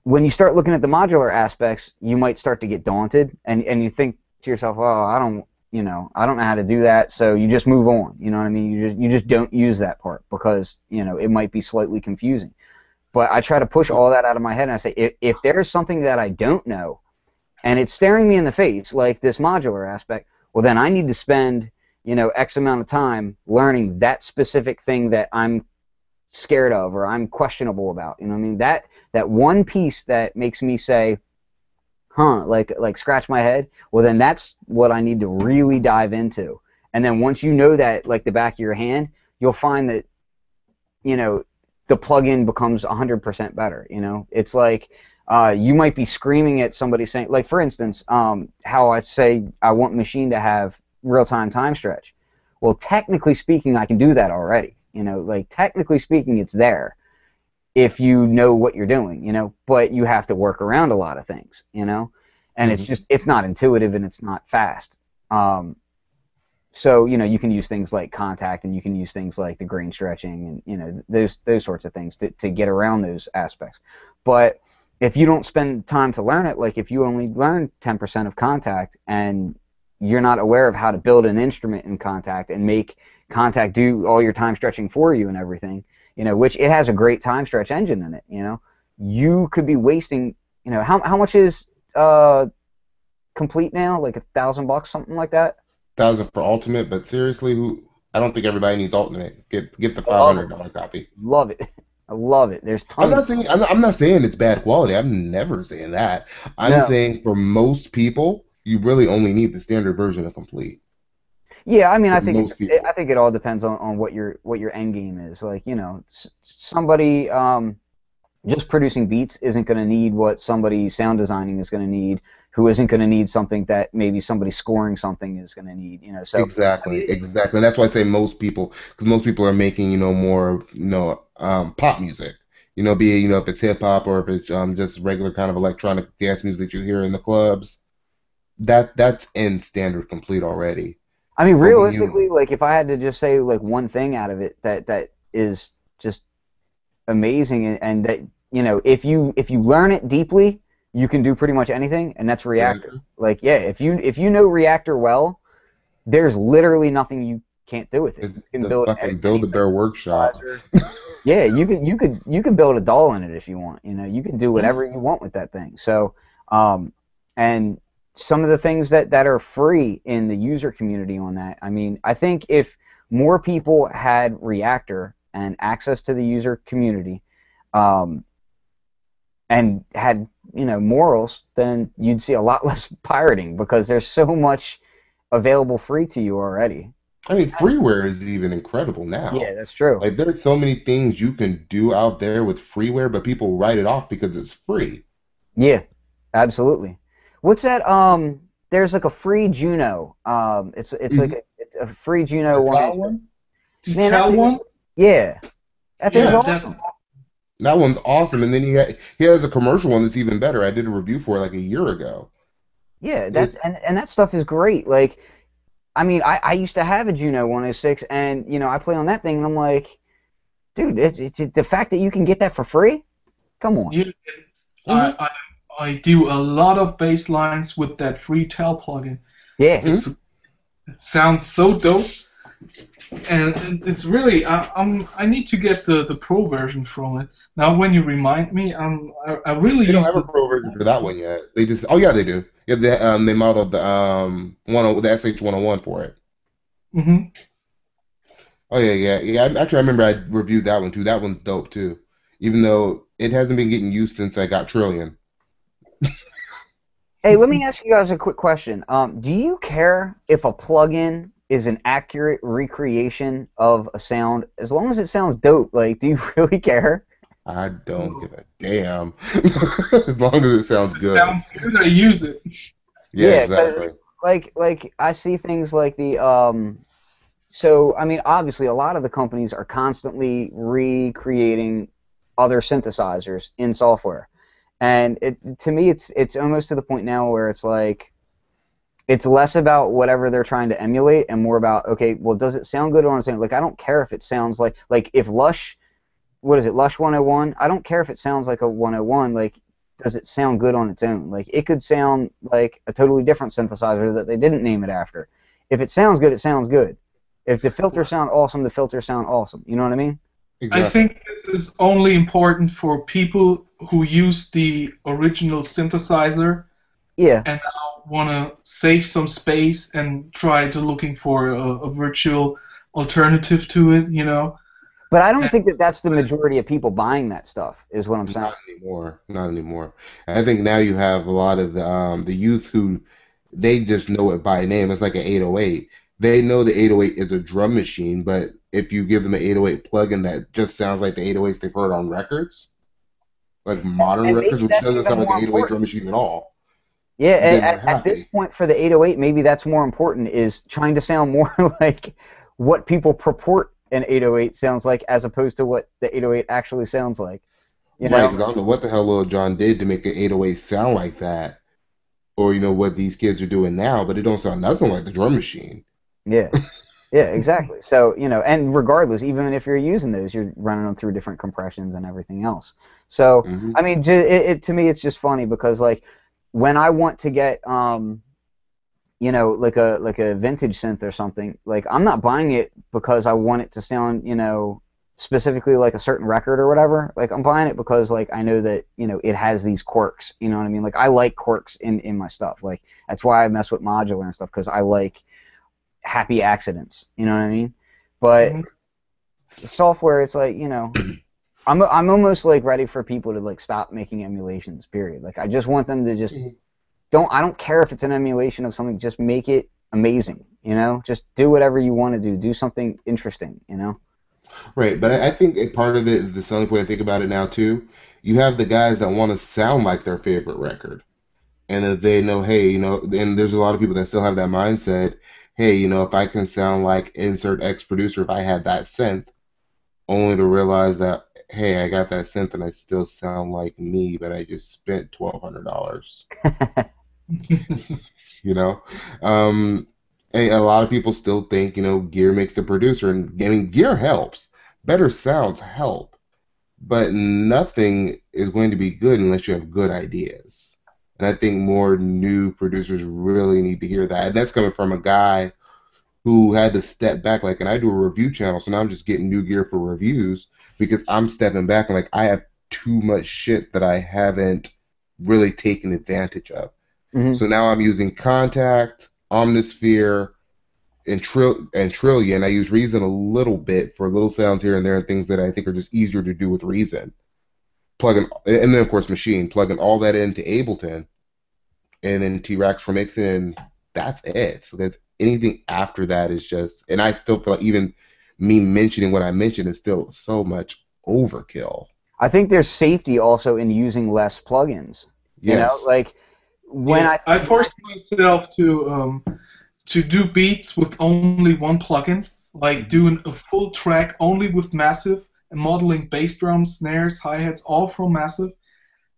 when you start looking at the modular aspects, you might start to get daunted, and you think to yourself, "Oh, I don't know how to do that," so you just move on. You know what I mean? You just don't use that part because it might be slightly confusing. But I try to push all that out of my head, and I say, if there's something that I don't know, and it's staring me in the face, like this modular aspect, well, then I need to spend, X amount of time learning that specific thing that I'm scared of or I'm questionable about. You know what I mean? That one piece that makes me say, huh, like scratch my head, well, then that's what I need to really dive into. And then once you know that, like the back of your hand, you'll find that, the plugin becomes 100% better. It's like you might be screaming at somebody saying, like, for instance, how I say I want Maschine to have real-time time stretch. Well, technically speaking, I can do that already. Like, technically speaking, it's there if you know what you're doing, but you have to work around a lot of things, and it's not intuitive and it's not fast. So, you can use things like contact, and you can use things like the grain stretching and, those sorts of things to get around those aspects. But if you don't spend time to learn it, like if you only learn 10% of contact and you're not aware of how to build an instrument in contact and make contact do all your time stretching for you and everything, which it has a great time stretch engine in it, you could be wasting, how much is complete now? Like $1,000, something like that? 1,000 for Ultimate, but seriously, who? I don't think everybody needs Ultimate. Get the I love it. $500 copy. Love it. I love it. There's I'm tons not of saying I'm not saying it's bad quality. I'm never saying that. I'm no. saying for most people, you really only need the standard version of Complete. Yeah, I mean, For most I people. think it all depends on what your end game is. Like, somebody just producing beats isn't going to need what somebody sound designing is going to need, who isn't going to need something that maybe somebody scoring something is going to need, you know. So, I Exactly, mean, exactly. And that's why I say most people, because most people are making, more, pop music. Be it, if it's hip hop or if it's just regular kind of electronic dance music that you hear in the clubs. That's in standard complete already. I mean, But when you, realistically, like if I had to just say like one thing out of it that is just amazing, and that, if you learn it deeply, you can do pretty much anything, and that's Reactor. Mhm. Like, yeah, if you know Reactor well, there's literally nothing you can't do with it. It's You can the build fucking any type Build-A-Bear of workshop. synthesizer. Yeah, you could build a doll in it if you want. You can do Mhm. whatever you want with that thing. So, and some of the things that are free in the user community on that. I mean, I think if more people had Reactor and access to the user community, um, and had morals, then you'd see a lot less pirating because there's so much available free to you already. I mean, freeware is even incredible Yeah, now. that's true. Like, there's so many things you can do out there with freeware, but people write it off because it's free. Yeah, absolutely. What's that? There's like a free Juno. It's like Hmm. it's a free Juno The one. cloud one? To Man, that tell thing's one, yeah, that thing's yeah, Yeah, that's awesome. that one's awesome. And then he has a commercial one that's even better. I did a review for it like a year ago. Yeah, that's It and that stuff is great. Like, I mean, I used to have a Juno 106, and I play on that thing, and I'm like, dude, it's the fact that you can get that for free. Come on. you. mhm, I, I I do a lot of bass lines with that free tell plugin. Yeah. It's mhm. it sounds so dope, and it's really I need to get the pro version from it. Now when you remind me, I really They don't used have a to. pro version for that one yet. They just, oh yeah, they do. Yeah, they modeled the SH101 for it. Hmm. Oh yeah, yeah, yeah. Actually, I remember I reviewed that one too. That one's dope too. Even though it hasn't been getting used since I got Trillion. Hey, let me ask you guys a quick question. Do you care if a plugin is an accurate recreation of a sound, as long as it sounds dope? Like, do you really care? I don't give a damn as long as it sounds good. Sounds good. I use it. Yeah, Yeah, 'cause exactly. like I see things like so I mean, obviously a lot of the companies are constantly recreating other synthesizers in software. And to me it's almost to the point now where it's like it's less about whatever they're trying to emulate and more about, okay, well, does it sound good on its own? Like, I don't care if it sounds like if Lush, what is it, Lush 101? I don't care if it sounds like a 101. Like, does it sound good on its own? Like, it could sound like a totally different synthesizer that they didn't name it after. If it sounds good, it sounds good. If the filters sound awesome, the filters sound awesome. You know what I mean? I Exactly. think this is only important for people who use the original synthesizer Yeah. and now want to save some space and try to looking for a virtual alternative to it, you know. But I don't And think that that's the majority of people buying that stuff, is what I'm saying. Not anymore. Not anymore. I think now you have a lot of the youth who they just know it by name. It's like an 808. They know the 808 is a drum machine, but if you give them an 808 plugin that just sounds like the 808s they've heard on records, like modern And records, maybe which that's doesn't even sound like more an 808 drum important. machine at all, Yeah, then they're at this happy. point for the 808, maybe that's more important, is trying to sound more like what people purport an 808 sounds like as opposed to what the 808 actually sounds like. You Right, know? because I don't know what the hell Lil Jon did to make an 808 sound like that, or what these kids are doing now, but it don't sound nothing like the drum machine. Yeah. Yeah, exactly. So, and regardless, even if you're using those, you're running them through different compressions and everything else. So, Hmm. I mean, to me, it's just funny because, like, when I want to get, like a vintage synth or something, like, I'm not buying it because I want it to sound, specifically like a certain record or whatever. Like, I'm buying it because, like, I know that, it has these quirks. You know what I mean? Like, I like quirks in my stuff. Like, that's why I mess with modular and stuff, because I like happy accidents. You know what I mean? But mhm. software, it's like, I'm almost like ready for people to like stop making emulations. Period. Like, I just want them to just I don't care if it's an emulation of something. Just make it amazing. Just do whatever you want to do. Do something interesting. Right, but I think a part of it, the selling point I think about it now too, You have the guys that want to sound like their favorite record, and if they know, hey, and there's a lot of people that still have that mindset. Hey, if I can sound like insert X producer, if I had that synth, only to realize that, hey, I got that synth and I still sound like me, but I just spent $1,200. You know, um, and a lot of people still think gear makes the producer, and I mean gear helps. Better sounds help, but nothing is going to be good unless you have good ideas. And I think more new producers really need to hear that. And that's coming from a guy who had to step back, like, and I do a review channel, so now I'm just getting new gear for reviews because I'm stepping back and like I have too much shit that I haven't really taken advantage of. Hmm. So now I'm using Contact, Omnisphere, and Trillion. I use Reason a little bit for little sounds here and there and things that I think are just easier to do with Reason. And then of course Maschine, plugging all that into Ableton, and then T-Rex for mixing, and that's it. So that's anything after that is just, and I still feel like even me mentioning what I mentioned is still so much overkill. I think there's safety also in using less plugins. You know, Yes. like when Yeah, I I forced myself to do beats with only one plugin, like Mhm. doing a full track only with Massive and modeling bass drums, snares, hi-hats, all from Massive.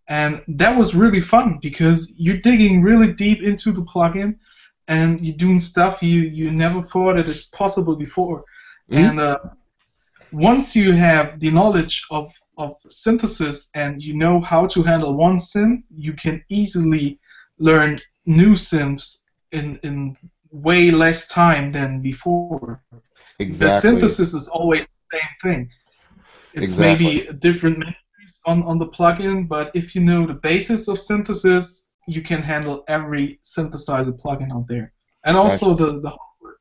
And that was really fun because you're digging really deep into the plugin and you're doing stuff you never thought it is possible before. Mhm. And once you have the knowledge of synthesis and you know how to handle one synth, you can easily learn new synths in way less time than before. The Exactly. synthesis is always the same thing. It's Exactly. maybe different menus on the plugin, but if you know the basis of synthesis, you can handle every synthesizer plugin out there. And That's also the hardware.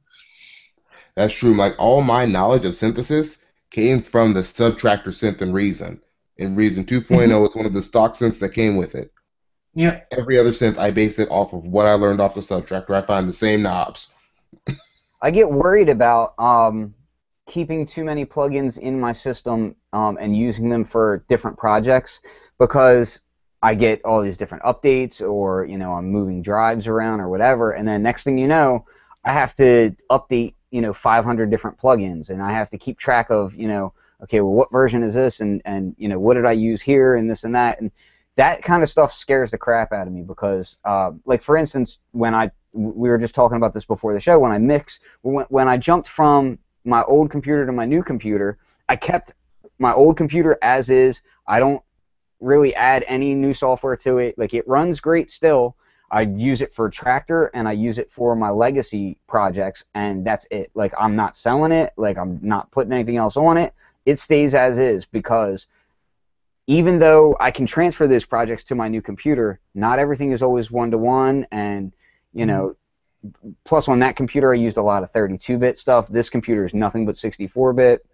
that's true. Like all my knowledge of synthesis came from the Subtractor synth in Reason. In Reason 2.0, it's one of the stock synths that came with it. Yeah. Every other synth, I base it off of what I learned off the Subtractor. I find the same knobs. I get worried about keeping too many plugins in my system and using them for different projects because I get all these different updates or I'm moving drives around or whatever, and then next thing you know, I have to update 500 different plugins, and I have to keep track of okay, well, what version is this, and what did I use here, and this and that, and that kind of stuff scares the crap out of me because like for instance, we were just talking about this before the show, when I mix, when I jumped from my old computer to my new computer, I kept my old computer as is. I don't really add any new software to it. Like, it runs great still. I use it for Tractor and I use it for my legacy projects, and that's it. Like, I'm not selling it. Like, I'm not putting anything else on it. It stays as is because even though I can transfer those projects to my new computer, not everything is always one-to-one, and you Mhm. know, plus on that computer I used a lot of 32-bit stuff. This computer is nothing but 64-bit.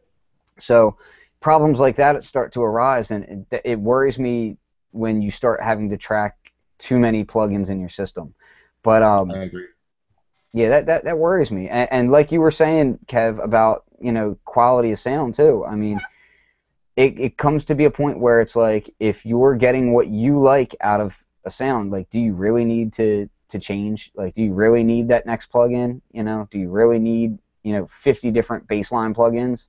So problems like that start to arise, and it worries me when you start having to track too many plugins in your system. But I agree. yeah, that worries me. And like you were saying, Kev, about quality of sound too. I mean, it comes to be a point where it's like, if you're getting what you like out of a sound, like, do you really need to change? Like, do you really need that next plugin? Do you really need 50 different baseline plugins?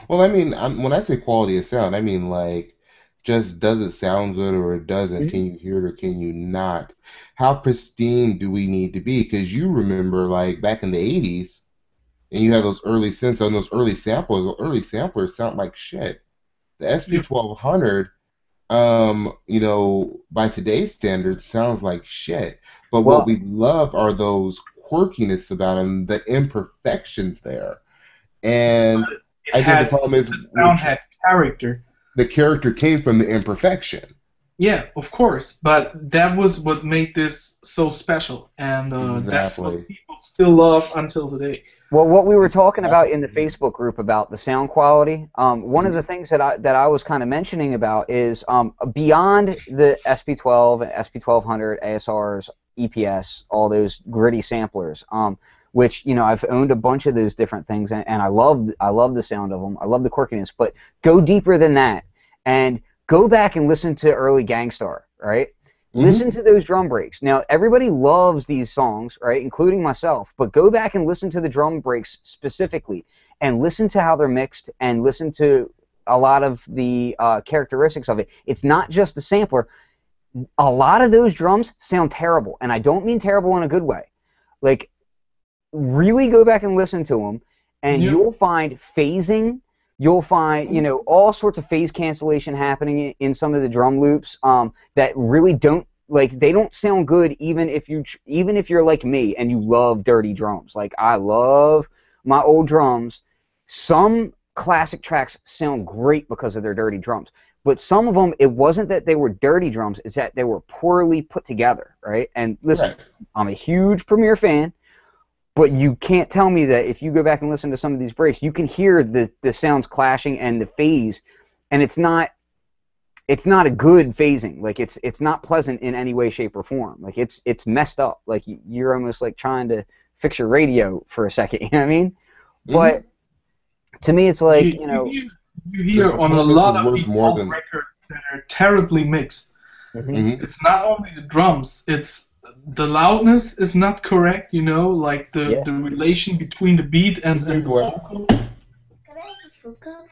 Well, I mean, when I say quality of sound, I mean like just does it sound good or it doesn't? Mhm. Can you hear it or can you not? How pristine do we need to be? Because you remember like back in the 80s and you had those early synths and those early samplers, the early samplers sound like shit. The Yep. SP1200, by today's standards sounds like shit. But what Well, we love are those quirkiness about them, the imperfections there. And It I think the had problem is the sound had character. the character came from the imperfection. Yeah, of course, but that was what made this so special, and that's what Exactly. people still love until today. Well, what we were talking about in the Exactly. Facebook group about the sound quality, one of the Mhm. things that I was kind of mentioning about is beyond the SP12 and SP1200, ASRs, EPS, all those gritty samplers, which I've owned a bunch of those different things, and I love the sound of them. I love the quirkiness, but go deeper than that, and go back and listen to early Gangstar, right? Mhm. Listen to those drum breaks. Now, everybody loves these songs, right, including myself, but go back and listen to the drum breaks specifically and listen to how they're mixed and listen to a lot of the characteristics of it. It's not just the sampler. A lot of those drums sound terrible, and I don't mean terrible in a good way. Like, really go back and listen to them, and Yeah. you'll find phasing. You'll find, you know, all sorts of phase cancellation happening in some of the drum loops that really don't, like, they don't sound good even if you're like me and you love dirty drums. Like, I love my old drums. Some classic tracks sound great because of their dirty drums, but some of them, it wasn't that they were dirty drums, it's that they were poorly put together, right? And listen, Right. I'm a huge Premiere fan, but you can't tell me that if you go back and listen to some of these breaks, you can hear the sounds clashing and the phase, and it's not a good phasing. Like, it's not pleasant in any way, shape, or form. Like, it's messed up. Like, you're almost like trying to fix your radio for a second. You know what I mean? But to me, it's like, you know. You hear The on a performance lot is of worth these more old than- records that are terribly mixed. Mhm. It's not only the drums, it's the loudness is not correct, you know, like the relation between the beat and the vocal. Can I have a fruit cup?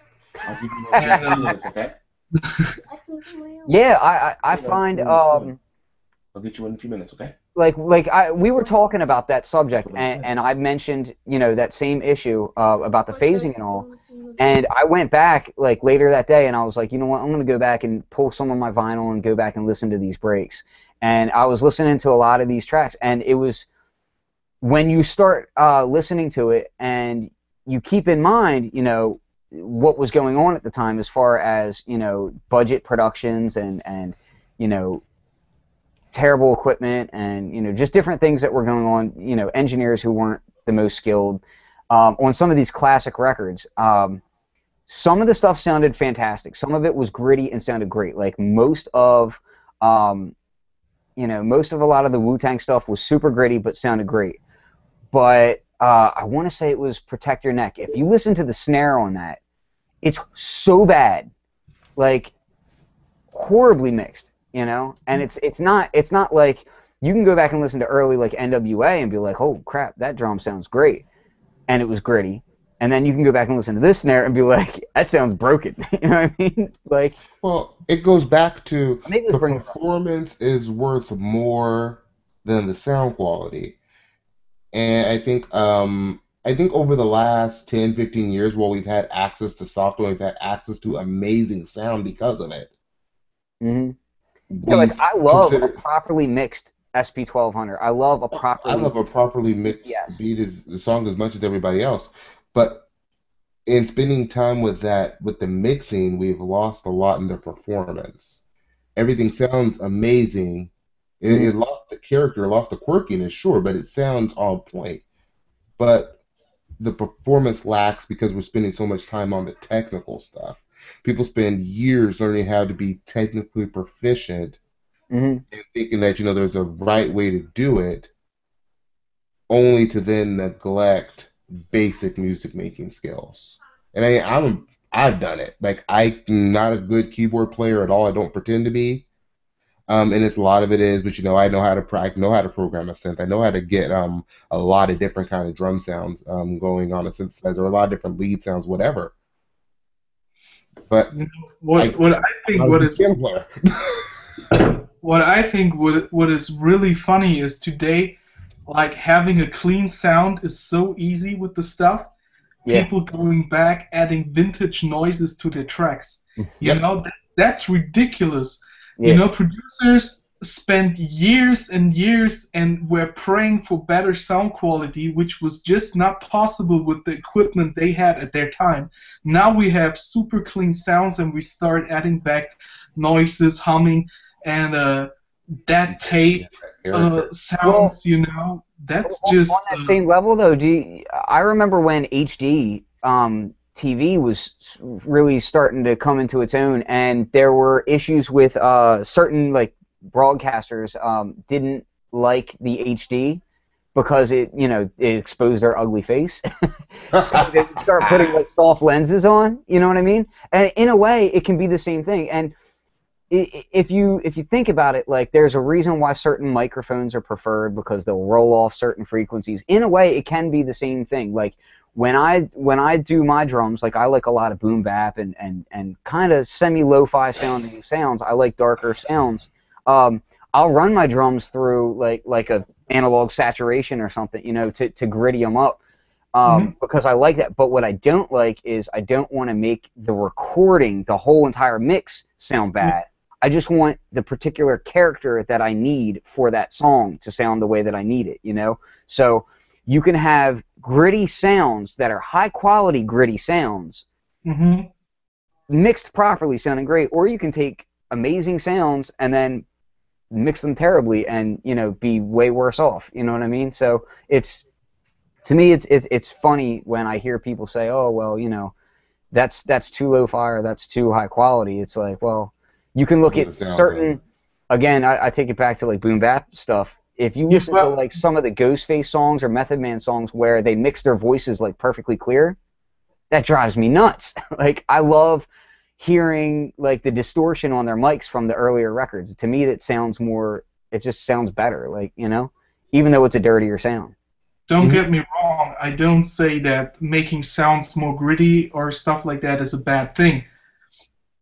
I'll give you one in 2 minutes, okay? Yeah, I find I'll get you in a few minutes, okay? we were talking about that subject, and I mentioned, you know, that same issue about the phasing and all, and I went back like later that day and I was like, you know what, I'm gonna go back and pull some of my vinyl and go back and listen to these breaks, and I was listening to a lot of these tracks, and it was when you start listening to it and you keep in mind, you know, what was going on at the time as far as, you know, budget productions and you know, terrible equipment and, you know, just different things that were going on, you know, engineers who weren't the most skilled on some of these classic records. Some of the stuff sounded fantastic. Some of it was gritty and sounded great. Like most of you know, most of a lot of the Wu-Tang stuff was super gritty but sounded great. But I want to say it was Protect Your Neck. If you listen to the snare on that, it's so bad, like horribly mixed, you know. And it's not like you can go back and listen to early like NWA and be like, oh crap, that drum sounds great, and it was gritty. And then you can go back and listen to this snare and be like, that sounds broken. You know what I mean? Like, well, it goes back to maybe the performance is worth more than the sound quality. And I think over the last 10, 15 years, while we've had access to software, we've had access to amazing sound because of it. Yeah, like I love a consider- properly mixed SP1200. I love a properly mixed Yes. beat the song as much as everybody else. But in spending time with the mixing, we've lost a lot in the performance. Everything sounds amazing. It lost the character, lost the quirkiness, sure, but it sounds on point. But the performance lacks because we're spending so much time on the technical stuff. People spend years learning how to be technically proficient and thinking that, you know, there's a right way to do it, only to then neglect basic music making skills. And I've done it. Like, I'm not a good keyboard player at all. I don't pretend to be. And it's a lot of it is, but you know, I know how to program a synth. I know how to get a lot of different kind of drum sounds going on a synthesizer, a lot of different lead sounds, whatever. But what is really funny is today, like having a clean sound is so easy with the stuff. Yeah. People going back adding vintage noises to their tracks. You Yep. know, that's ridiculous. Yeah. You know, producers spent years and years and were praying for better sound quality, which was just not possible with the equipment they had at their time. Now we have super clean sounds and we start adding back noises, humming, and that tape sounds, you know, that's just... on that same level, though, I remember when HD TV was really starting to come into its own, and there were issues with certain like broadcasters didn't like the HD because it exposed their ugly face. So they would start putting like soft lenses on, you know what I mean? And in a way, it can be the same thing. And if you think about it, like there's a reason why certain microphones are preferred because they'll roll off certain frequencies. In a way, it can be the same thing. Like when I do my drums, like I like a lot of boom bap and kind of semi lo-fi sounding sounds. I like darker sounds. I'll run my drums through like a analog saturation or something, you know, to gritty them up. Because I like that. But what I don't like is I don't want to make the recording, the whole entire mix, sound bad. I just want the particular character that I need for that song to sound the way that I need it, you know? So you can have gritty sounds that are high-quality gritty sounds mixed properly sounding great, or you can take amazing sounds and then mix them terribly and, you know, be way worse off, you know what I mean? So it's... To me, it's funny when I hear people say, "Oh, well, you know, that's too lo-fi or that's too high quality." It's like, well, you can look at certain. Again, I take it back to like boom bap stuff. If you listen to like some of the Ghostface songs or Method Man songs where they mix their voices like perfectly clear, that drives me nuts. Like I love hearing like the distortion on their mics from the earlier records. To me, that sounds more. It just sounds better. Like, you know, even though it's a dirtier sound. Don't get me wrong, I don't say that making sounds more gritty or stuff like that is a bad thing.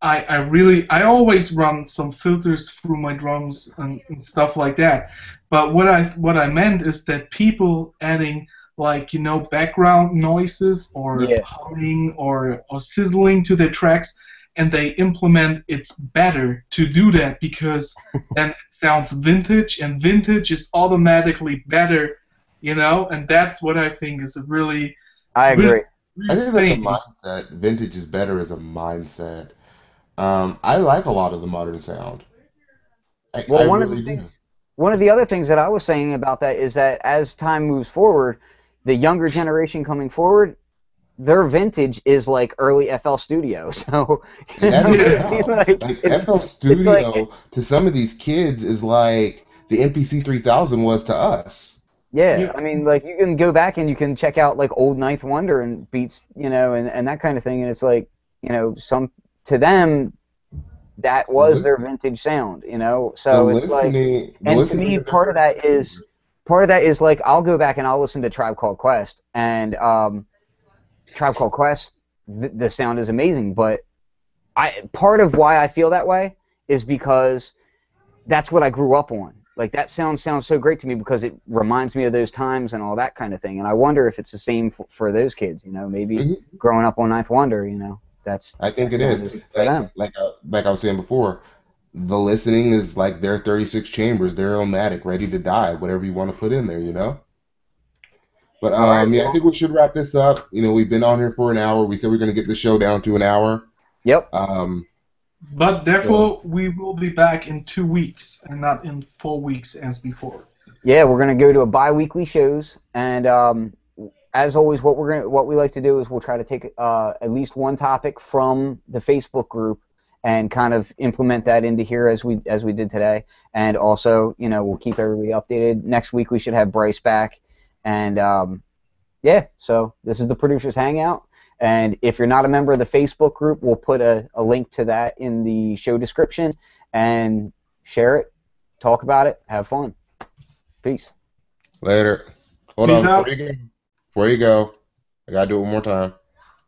I always run some filters through my drums and stuff like that. But what I meant is that people adding like, you know, background noises or humming or sizzling to their tracks, and they implement it's better to do that because then it sounds vintage, and vintage is automatically better. You know, and that's what I think is a really... I agree. I think that's a mindset. Vintage is better as a mindset. I like a lot of the modern sound. One of the other things that I was saying about that is that as time moves forward, the younger generation coming forward, their vintage is like early FL Studio. So FL Studio to some of these kids is like the MPC 3000 was to us. Yeah, I mean, like, you can go back and you can check out, like, old Ninth Wonder and beats, you know, and that kind of thing, and it's like, you know, to them, that was their vintage sound, you know, so it's like, and to me, part of that is, like, I'll go back and I'll listen to Tribe Called Quest, and Tribe Called Quest, the sound is amazing, but part of why I feel that way is because that's what I grew up on. Like, that sounds so great to me because it reminds me of those times and all that kind of thing. And I wonder if it's the same for those kids, you know, maybe growing up on Ninth Wonder, you know, I think it is. For them. Like I was saying before, the listening is like their 36 chambers, their Illmatic, ready to die, whatever you want to put in there, you know? But, yeah, I think we should wrap this up. You know, we've been on here for an hour. We said we're going to get the show down to an hour. Yep. But therefore, we will be back in 2 weeks and not in 4 weeks as before. Yeah, we're gonna go to a bi-weekly shows, and as always, what we like to do is we'll try to take at least one topic from the Facebook group and kind of implement that into here as we did today, and also, you know, we'll keep everybody updated. Next week we should have Bryce back, and yeah, so this is the Producers Hangout. And if you're not a member of the Facebook group, we'll put a link to that in the show description, and share it, talk about it, have fun. Peace. Later. Hold Peace on. out. Before you go, I got to do it one more time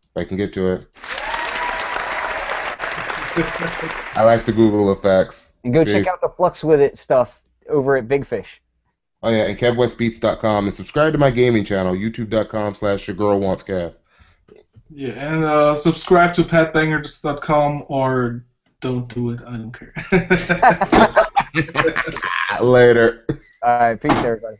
if I can get to it. I like the Google effects. And go check out the Flux With It stuff over at Big Fish. Oh, yeah, and KevWestBeats.com. And subscribe to my gaming channel, youtube.com/yourgirlwantskev. Yeah, and subscribe to patbangers.com or don't do it. I don't care. Later. All right, peace, everybody.